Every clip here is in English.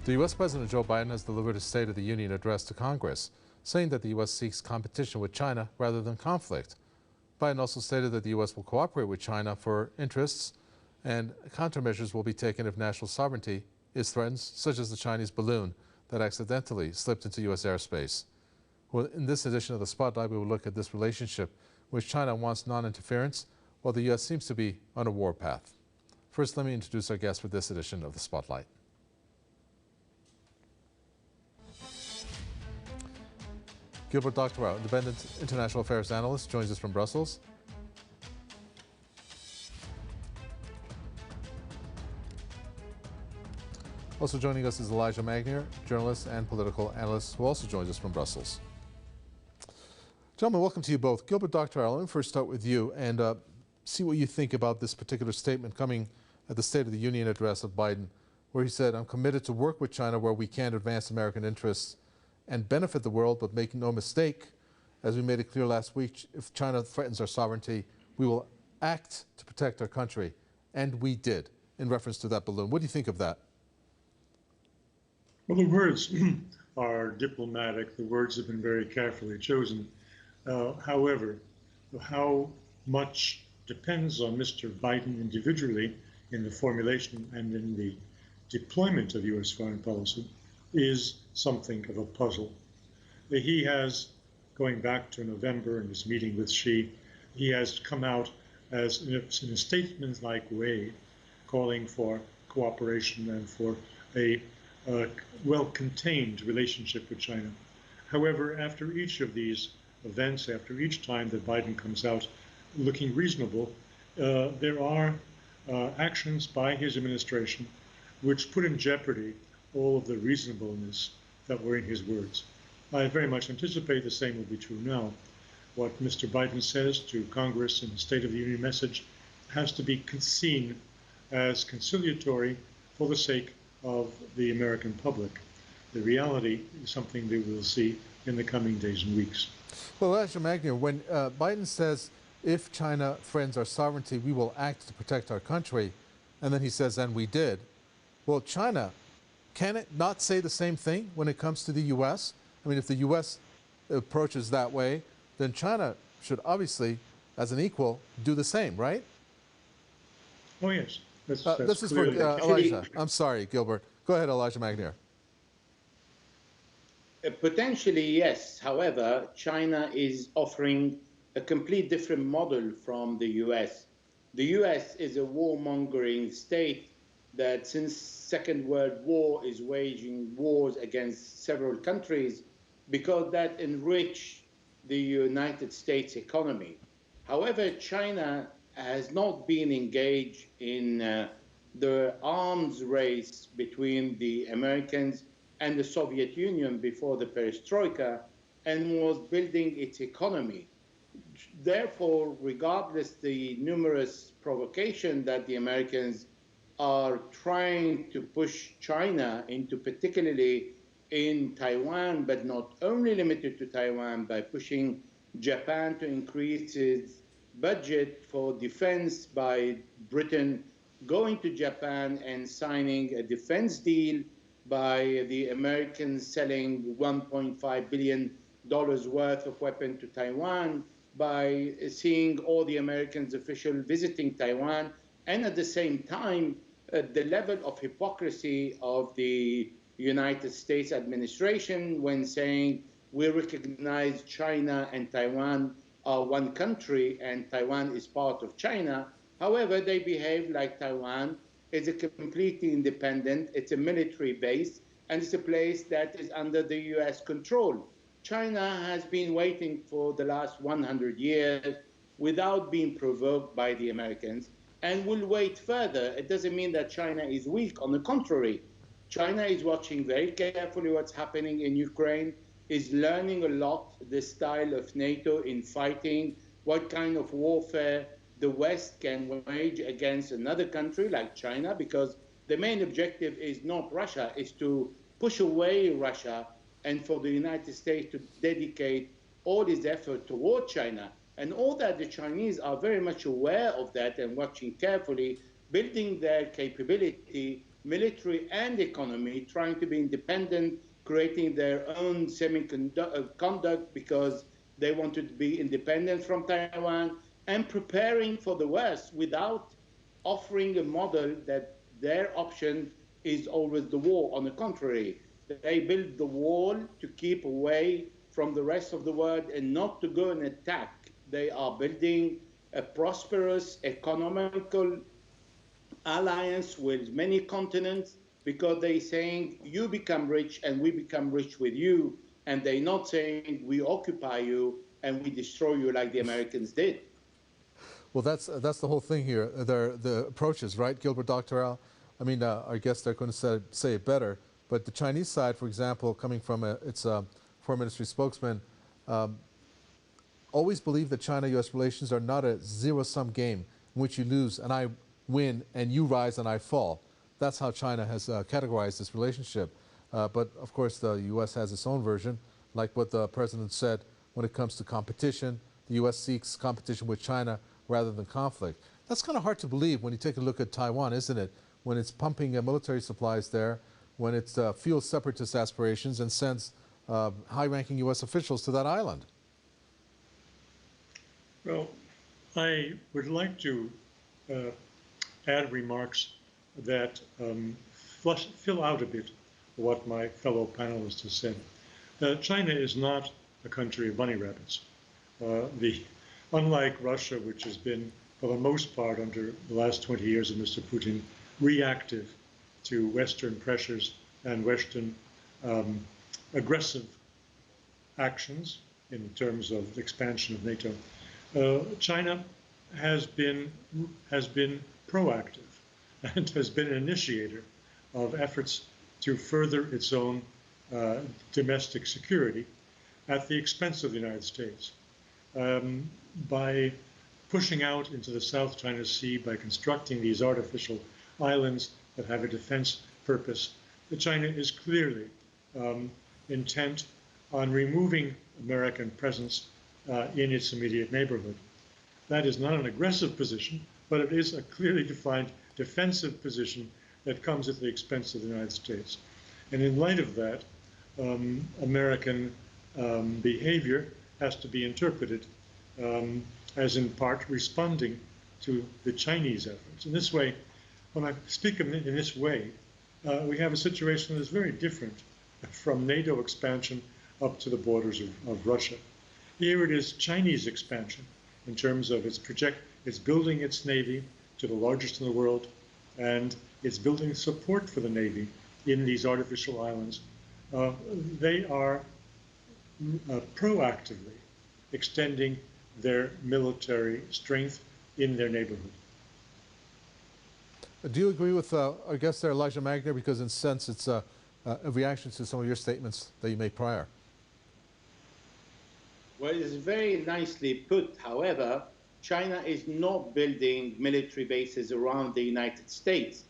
The U.S. President Joe Biden has delivered a State of the Union address to Congress, saying that the U.S. seeks competition with China rather than conflict. Biden also stated that the U.S. will cooperate with China for interests, and countermeasures will be taken if national sovereignty is threatened, such as the Chinese balloon that accidentally slipped into U.S. airspace. Well, in this edition of the Spotlight, we will look at this relationship, which China wants non-interference, while the U.S. seems to be on a war path. First, let me introduce our guest for this edition of the Spotlight. Gilbert Doctorow, independent international affairs analyst, joins us from Brussels. Also joining us is Elijah Magnier, journalist and political analyst, who also joins us from Brussels. Gentlemen, welcome to you both. Gilbert Doctorow, let me first start with you and see what you think about this particular statement coming at the State of the Union address of Biden, where he said, "I'm committed to work with China where we can advance American interests and benefit the world, but make no mistake, as we made it clear last week, if China threatens our sovereignty, we will act to protect our country." And we did, in reference to that balloon. What do you think of that? Well, the words are diplomatic. The words have been very carefully chosen. However, how much depends on Mr. Biden individually in the formulation and in the deployment of U.S. foreign policy is something of a puzzle. He has, going back to November and his meeting with Xi, he has come out as in a statement-like way, calling for cooperation and for a well-contained relationship with China. However, after each of these events, after each time that Biden comes out looking reasonable, there are actions by his administration which put in jeopardy all of the reasonableness that were in his words. I very much anticipate the same will be true now. What Mr. Biden says to Congress in the State of the Union message has to be seen as conciliatory for the sake of the American public. The reality is something that we'll see in the coming days and weeks. Well, Elijah Magnier, when Biden says, if China threatens our sovereignty, we will act to protect our country, and then he says, and we did. Well, China, can it not say the same thing when it comes to the U.S.? I mean, if the U.S. approaches that way, then China should obviously, as an equal, do the same, right? Oh, yes. This is for Elijah. I'm sorry, Gilbert. Go ahead, Elijah Magnier. Potentially, yes. However, China is offering a complete different model from the U.S. The U.S. is a warmongering state that since Second World War is waging wars against several countries because that enrich the United States economy. However, China has not been engaged in the arms race between the Americans and the Soviet Union before the perestroika and was building its economy. Therefore, regardless the numerous provocations that the Americans are trying to push China into, particularly in Taiwan, but not only limited to Taiwan, by pushing Japan to increase its budget for defense by Britain going to Japan and signing a defense deal by the Americans selling $1.5 billion worth of weapons to Taiwan, by seeing all the Americans officials visiting Taiwan, and at the same time, the level of hypocrisy of the United States administration when saying we recognize China and Taiwan are one country and Taiwan is part of China. However, they behave like Taiwan is a completely independent, it's a military base, and it's a place that is under the US control. China has been waiting for the last 100 years without being provoked by the Americans and will wait further. It doesn't mean that China is weak. On the contrary, China is watching very carefully what's happening in Ukraine, is learning a lot the style of NATO in fighting, what kind of warfare the West can wage against another country like China, because the main objective is not Russia, is to push away Russia and for the United States to dedicate all its effort toward China. And all that the Chinese are very much aware of that and watching carefully, building their capability military and economy, trying to be independent, creating their own semiconductor because they wanted to be independent from Taiwan, and preparing for the West without offering a model that their option is always the war. On the contrary, they build the wall to keep away from the rest of the world and not to go and attack. They are building a prosperous economical alliance with many continents because they're saying you become rich and we become rich with you. And they're not saying we occupy you and we destroy you like the Americans did. Well, that's the whole thing here. The approaches, right, Gilbert Doctorow? I mean, I guess they're going to say it better. But the Chinese side, for example, coming from its foreign ministry spokesman, always believe that China-U.S. relations are not a zero-sum game in which you lose and I win and you rise and I fall. That's how China has categorized this relationship. But of course, the U.S. has its own version, like what the president said when it comes to competition. The U.S. seeks competition with China rather than conflict. That's kind of hard to believe when you take a look at Taiwan, isn't it? When it's pumping military supplies there, when it fuels separatist aspirations and sends high-ranking U.S. officials to that island. Well, I would like to add remarks that fill out a bit what my fellow panelists have said. China is not a country of bunny rabbits. Unlike Russia, which has been, for the most part, under the last 20 years of Mr. Putin, reactive to Western pressures and Western aggressive actions in terms of expansion of NATO, China has been proactive and has been an initiator of efforts to further its own domestic security at the expense of the United States. By pushing out into the South China Sea, by constructing these artificial islands that have a defense purpose, China is clearly intent on removing American presence in its immediate neighborhood. That is not an aggressive position, but it is a clearly defined defensive position that comes at the expense of the United States. And in light of that, American behavior has to be interpreted as in part responding to the Chinese efforts. In this way, when I speak in this way, we have a situation that is very different from NATO expansion up to the borders of Russia. Here it is Chinese expansion in terms of its building its Navy to the largest in the world, and it's building support for the Navy in these artificial islands. They are proactively extending their military strength in their neighborhood. Do you agree with our guest there, Elijah Magnier? Because in a sense, it's a reaction to some of your statements that you made prior. Well, it's very nicely put. However, China is not building military bases around the United States.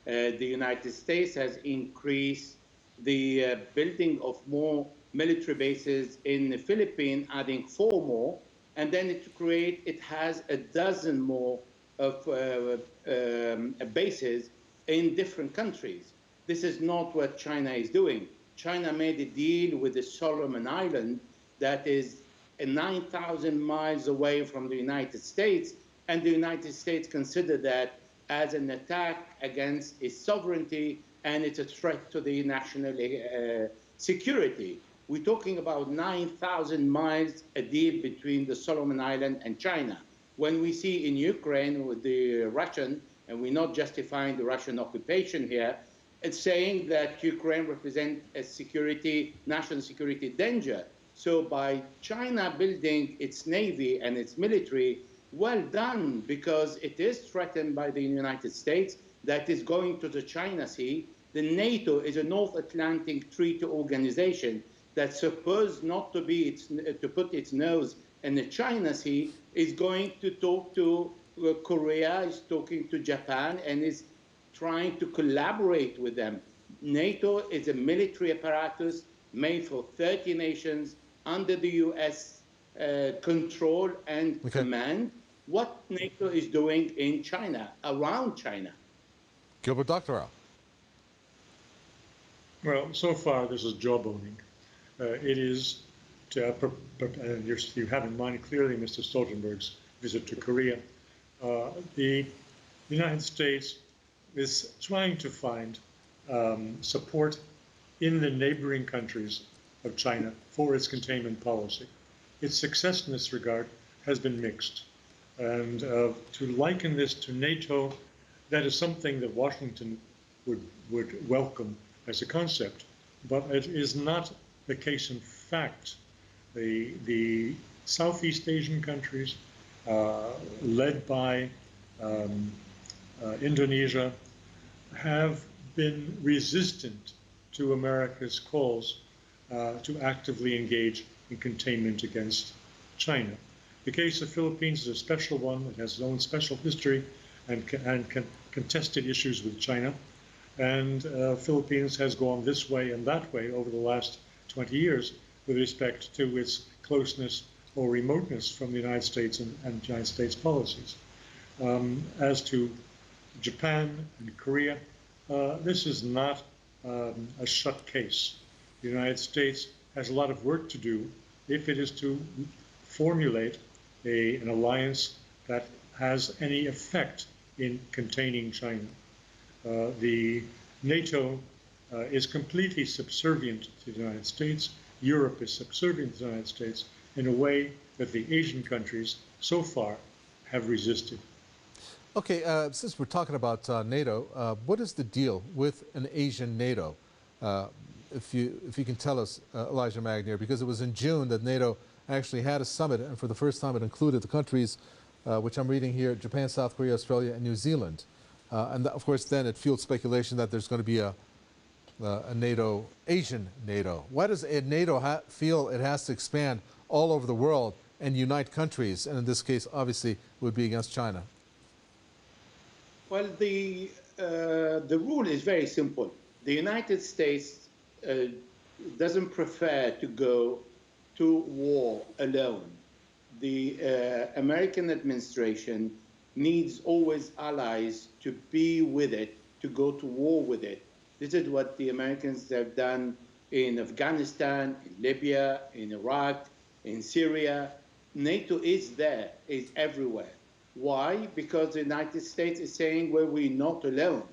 The United States has increased the building of more military bases in the Philippines, adding 4 more, and then it has a dozen more of bases in different countries. This is not what China is doing. China made a deal with the Solomon Islands that is 9,000 miles away from the United States, and the United States considered that as an attack against its sovereignty, and it's a threat to the national security. We're talking about 9,000 miles a deal between the Solomon Islands and China. When we see in Ukraine with the Russian, and we're not justifying the Russian occupation here, it's saying that Ukraine represents a national security danger. So by China building its navy and its military, well done, because it is threatened by the United States that is going to the China Sea. The NATO is a North Atlantic Treaty Organization that's supposed not to be to put its nose in the China Sea, is going to talk to Korea, is talking to Japan, and is trying to collaborate with them. NATO is a military apparatus made for 30 nations under the U.S. Control and command. What NATO is doing in China, around China. Gilbert Doctorow. Well, so far this is jawboning. It is, and you have in mind clearly Mr. Stoltenberg's visit to Korea. The United States is trying to find support in the neighboring countries of China for its containment policy. Its success in this regard has been mixed. And to liken this to NATO, that is something that Washington would welcome as a concept, but it is not the case in fact. The Southeast Asian countries, led by Indonesia, have been resistant to America's calls to actively engage in containment against China. The case of Philippines is a special one. It has its own special history and contested issues with China. And Philippines has gone this way and that way over the last 20 years with respect to its closeness or remoteness from the United States and United States policies. As to Japan and Korea, this is not a shut case. The United States has a lot of work to do if it is to formulate an alliance that has any effect in containing China. The NATO is completely subservient to the United States. Europe is subservient to the United States in a way that the Asian countries so far have resisted. Okay, since we're talking about NATO, what is the deal with an Asian NATO? If you can tell us, Elijah Magnier, because it was in June that NATO actually had a summit, and for the first time it included the countries, which I'm reading here, Japan, South Korea, Australia, and New Zealand. And of course, then it fueled speculation that there's going to be a NATO, Asian NATO. Why does a NATO feel it has to expand all over the world and unite countries? And in this case, obviously, it would be against China. Well, the rule is very simple. The United States doesn't prefer to go to war alone. The American administration needs always allies to be with it, to go to war with it. This is what the Americans have done in Afghanistan, in Libya, in Iraq, in Syria. NATO is there, is everywhere. Why? Because the United States is saying, well, we're not alone.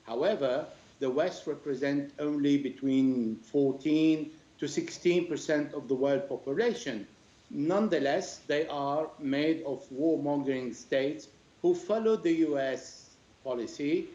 However, the West represents only between 14 to 16% of the world population. Nonetheless, they are made of warmongering states who follow the US policy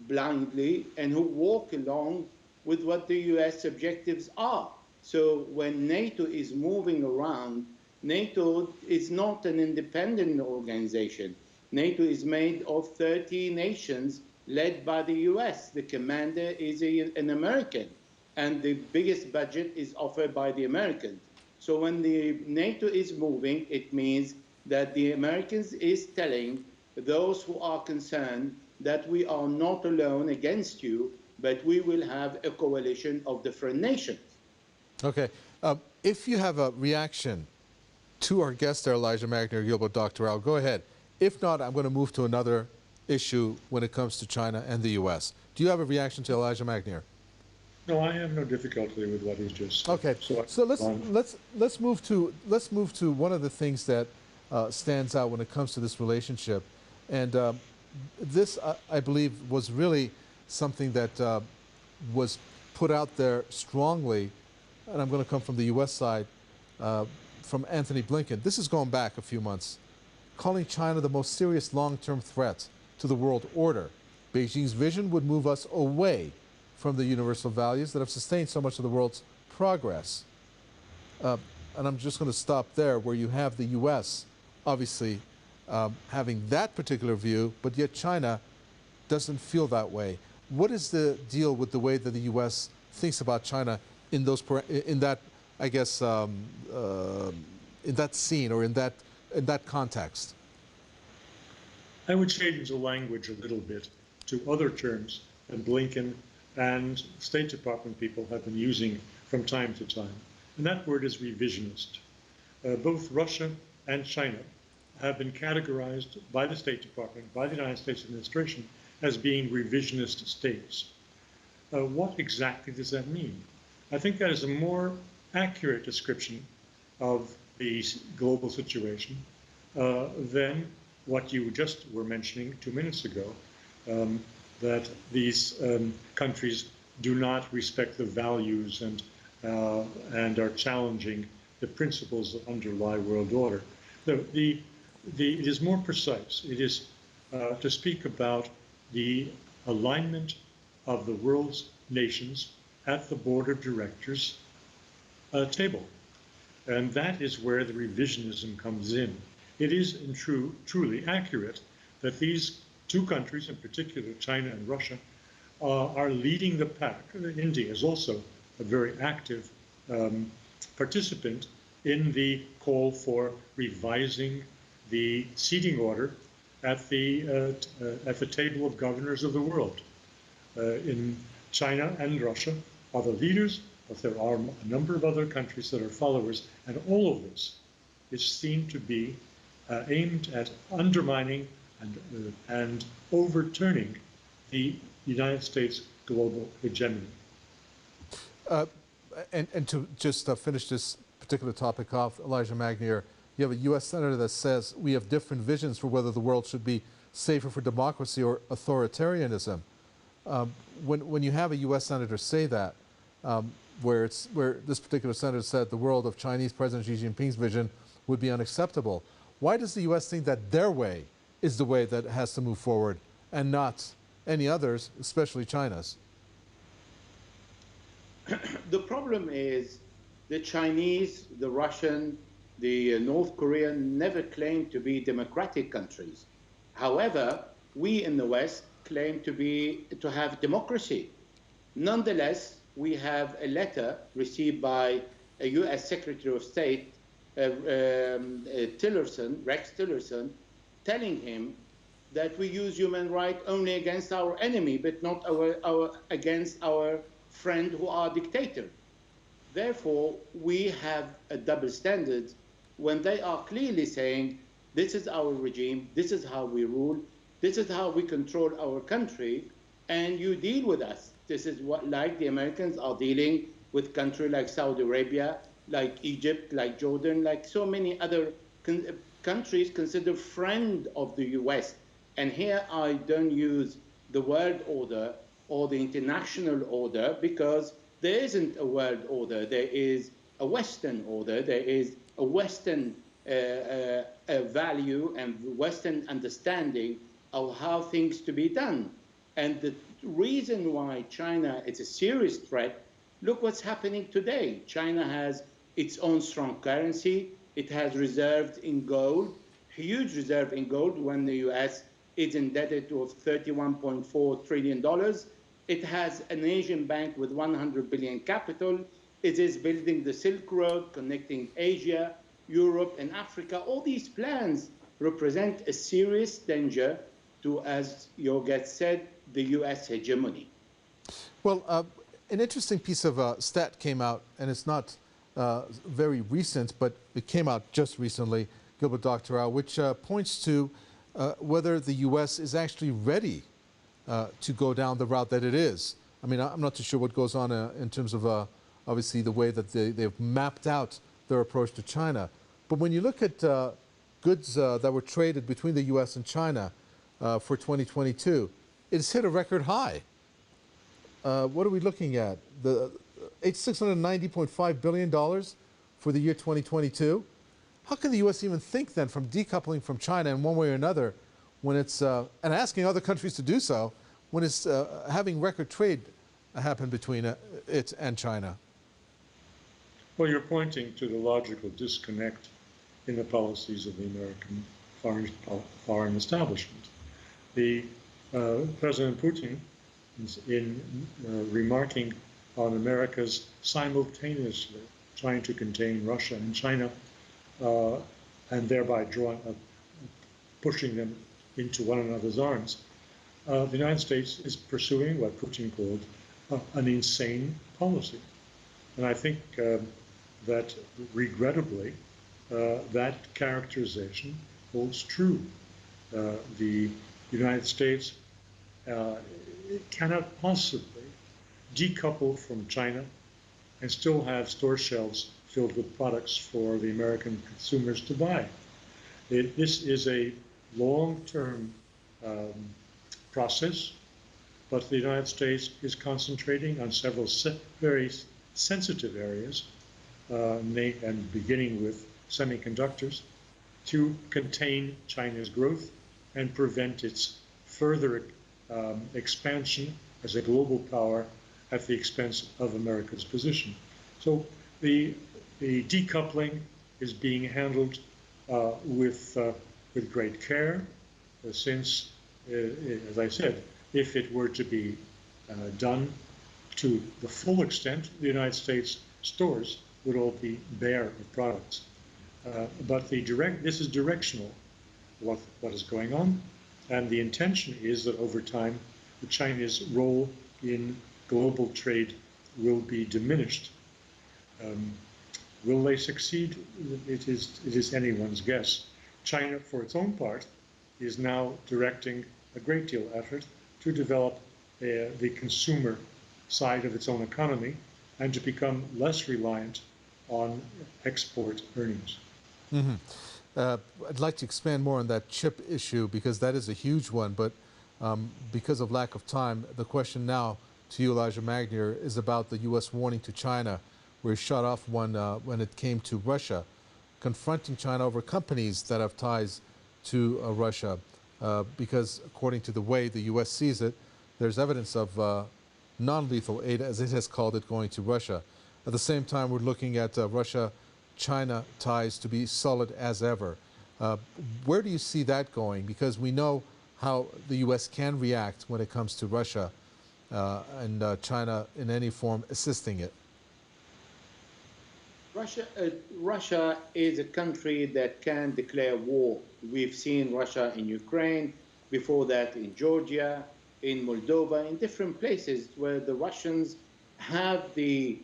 blindly and who walk along with what the US objectives are. So when NATO is moving around, NATO is not an independent organization. NATO is made of 30 nations led by the US. The commander is an American, and the biggest budget is offered by the Americans. So when the NATO is moving, it means that the Americans is telling those who are concerned that we are not alone against you, but we will have a coalition of different nations. Okay. If you have a reaction to our guest there, Elijah Magnier, Gilbert Doctorow, go ahead. If not, I'm going to move to another issue when it comes to China and the U.S. Do you have a reaction to Elijah Magnier? No, I have no difficulty with what he's just said. Okay. So let's move to one of the things that stands out when it comes to this relationship, and this I believe was really something that was put out there strongly, and I'm going to come from the U.S. side, from Anthony Blinken. This is going back a few months, calling China the most serious long-term threat to the world order. Beijing's vision would move us away from the universal values that have sustained so much of the world's progress. And I'm just going to stop there, where you have the U.S. obviously having that particular view, but yet China doesn't feel that way. What is the deal with the way that the U.S. thinks about China in that, I guess, in that scene or in that context? I would change the language a little bit to other terms that Blinken and State Department people have been using from time to time. And that word is revisionist. Both Russia and China have been categorized by the State Department, by the United States administration, as being revisionist states. what exactly does that mean? I think that is a more accurate description of the global situation than what you just were mentioning 2 minutes ago, that these countries do not respect the values and are challenging the principles that underlie world order. It is more precise. It is to speak about the alignment of the world's nations at the board of directors table. And that is where the revisionism comes in. It is truly accurate that these two countries, in particular China and Russia, are leading the pack. India is also a very active participant in the call for revising the seating order at the table of governors of the world. In China and Russia are the leaders, but there are a number of other countries that are followers, and all of this is seen to be aimed at undermining and overturning the United States global hegemony. And to just finish this particular topic off, Elijah Magnier, you have a U.S. Senator that says we have different visions for whether the world should be safer for democracy or authoritarianism. When you have a U.S. Senator say that, where this particular senator said the world of Chinese President Xi Jinping's vision would be unacceptable, why does the U.S. think that their way is the way that has to move forward and not any others, especially China's? The problem is the Chinese, the Russian, the North Korean never claimed to be democratic countries. However, we in the West claim to have democracy. Nonetheless, we have a letter received by a U.S. Secretary of State, Tillerson, Rex Tillerson, telling him that we use human rights only against our enemy, but not against our friend who are dictators. Therefore, we have a double standard when they are clearly saying, this is our regime, this is how we rule, this is how we control our country, and you deal with us. This is what, like the Americans are dealing with countries like Saudi Arabia, like Egypt, like Jordan, like so many other countries considered friend of the US. And here I don't use the world order or the international order because there isn't a world order. There is a Western order. There is a Western value and Western understanding of how things to be done. And the reason why China is a serious threat, look what's happening today. China has its own strong currency. It has reserves in gold, huge reserve in gold when the US is indebted to $31.4 trillion. It has an Asian bank with 100 billion capital. It is building the Silk Road, connecting Asia, Europe, and Africa. All these plans represent a serious danger to, as your guest said, the US hegemony. Well, an interesting piece of stat came out, and it's not very recent, but it came out just recently, Gilbert Doctorow, which points to whether the U.S. is actually ready to go down the route that it is. I mean, I'm not too sure what goes on in terms of, obviously, the way that they've mapped out their approach to China. But when you look at goods that were traded between the U.S. and China for 2022, it's hit a record high. What are we looking at? It's $690.5 billion for the year 2022. How can the U.S. even think then from decoupling from China in one way or another when it's, and asking other countries to do so, when it's having record trade happen between it and China? Well, you're pointing to the logical disconnect in the policies of the American foreign establishment. President Putin, in remarking on America's simultaneously trying to contain Russia and China, and thereby pushing them into one another's arms, the United States is pursuing what Putin called an insane policy. And I think that, regrettably, that characterization holds true. The United States cannot possibly decouple from China and still have store shelves filled with products for the American consumers to buy. This is a long-term process, but the United States is concentrating on several very sensitive areas, and beginning with semiconductors, to contain China's growth and prevent its further expansion as a global power at the expense of America's position. So the decoupling is being handled with great care, since, as I said, if it were to be done to the full extent, the United States stores would all be bare of products. But this is directional, what is going on, and the intention is that over time, the Chinese role in global trade will be diminished. Will they succeed? It is anyone's guess. China, for its own part, is now directing a great deal of effort to develop the consumer side of its own economy and to become less reliant on export earnings. Mm-hmm. I'd like to expand more on that chip issue because that is a huge one, but because of lack of time, the question now to you, Elijah Magnier, is about the U.S. warning to China, where he shut off one when it came to Russia, confronting China over companies that have ties to Russia, because according to the way the U.S. sees it, there's evidence of non-lethal aid, as it has called it, going to Russia. At the same time, we're looking at Russia-China ties to be solid as ever. Where do you see that going? Because we know how the U.S. can react when it comes to Russia and China in any form assisting it. Russia is a country that can declare war. We've seen Russia in Ukraine, before that in Georgia, in Moldova, in different places where the Russians have the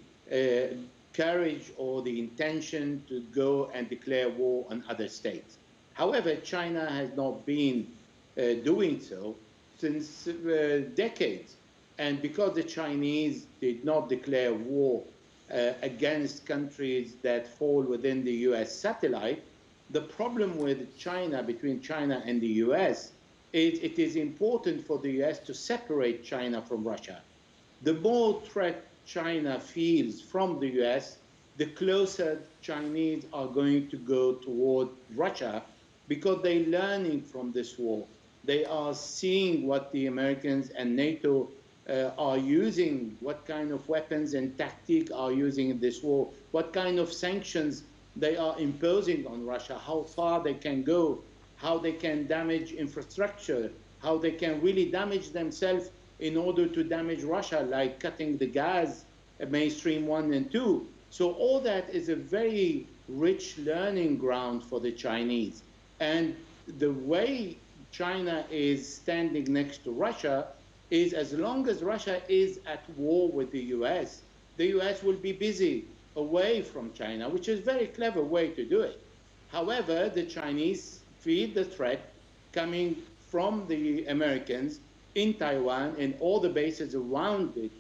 courage or the intention to go and declare war on other states. However, China has not been doing so since decades. And because the Chinese did not declare war against countries that fall within the US satellite, the problem with China, between China and the US, is it is important for the US to separate China from Russia. The more threat China feels from the US, the closer Chinese are going to go toward Russia, because they're learning from this war. They are seeing what the Americans and NATO are using, what kind of weapons and tactics are using in this war, what kind of sanctions they are imposing on Russia, how far they can go, how they can damage infrastructure, how they can really damage themselves in order to damage Russia, like cutting the gas, mainstream 1 and 2. So all that is a very rich learning ground for the Chinese. And the way China is standing next to Russia is, as long as Russia is at war with the US will be busy away from China, which is a very clever way to do it. However, the Chinese feel the threat coming from the Americans in Taiwan and all the bases around it,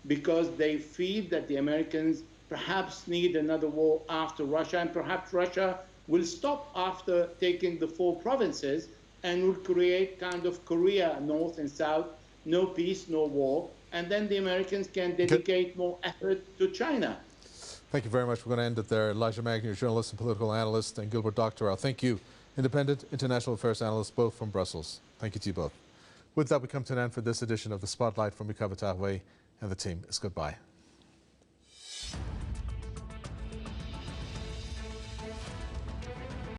because they feel that the Americans perhaps need another war after Russia, and perhaps Russia will stop after taking the 4 provinces and will create kind of Korea, North and South, no peace, no war, and then the Americans can dedicate more effort to China. Thank you very much. We're going to end it there. Elijah Magnier, journalist and political analyst, and Gilbert Doctorow. Thank you, independent international affairs analysts, both from Brussels. Thank you to you both. With that, we come to an end for this edition of the Spotlight from Mikhail Vatawe and the team. It's goodbye.